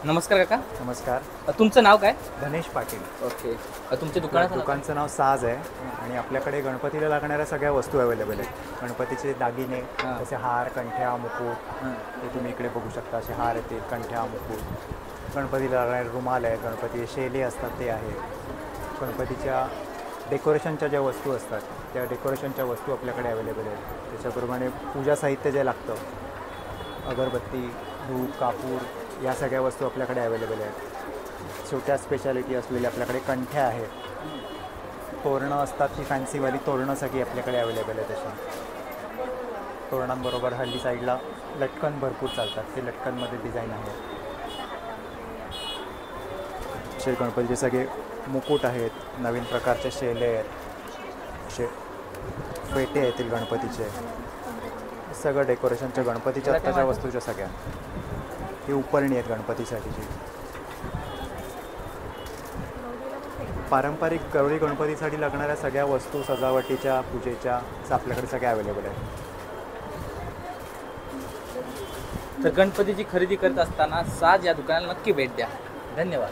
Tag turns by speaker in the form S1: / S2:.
S1: नमस्कार काका.
S2: नमस्कार.
S1: तुमचं नाव काय?
S2: धनेश पाटील.
S1: ओके. तुमच्या दुकानाचं नाव काय?
S2: दुकानचं नाव साज आहे आणि आपल्याकडे गणपतीला लागणाऱ्या सगळ्या वस्तू अवेलेबल आहेत. गणपतीचे दागिने, जसे हार, कंठ्या, मुकुट, हे तुम्ही इकडे बघू शकता. असे हार येतील, कंठ्या, मुकुट. गणपतीला लागणारे रुमाल आहेत, गणपतीचे शेले असतात ते आहेत. गणपतीच्या डेकोरेशनच्या ज्या वस्तू असतात त्या डेकोरेशनच्या वस्तू आपल्याकडे अवेलेबल आहेत. त्याच्याप्रमाणे पूजा साहित्य जे लागतं, अगरबत्ती, धूप, कापूर, या सगळ्या वस्तू आपल्याकडे अवेलेबल आहेत. छोट्या स्पेशालिटी असलेल्या आपल्याकडे कंठ्या आहेत. तोरणं असतात, ती फॅन्सीवाली तोरणं सगळी आपल्याकडे अवेलेबल आहेत. तशी तोरणांबरोबर हल्ली साईडला लटकन भरपूर चालतात, ते लटकनमध्ये डिझाईन आहेत. असे गणपतीचे सगळे मुकुट आहेत, नवीन प्रकारचे शेले आहेत, असे पेटे येतील गणपतीचे. सगळं डेकोरेशनच्या गणपतीच्या आत्ताच्या वस्तूच्या सगळ्या. ही उपरणी आहेत गणपतीसाठीची. पारंपरिक गौरी गणपतीसाठी लागणाऱ्या सगळ्या वस्तू सजावटीच्या, पूजेच्या आपल्याकडे सगळ्या अवेलेबल आहेत.
S1: तर गणपतीची खरेदी करत असताना साज या दुकानाला नक्की भेट द्या. धन्यवाद.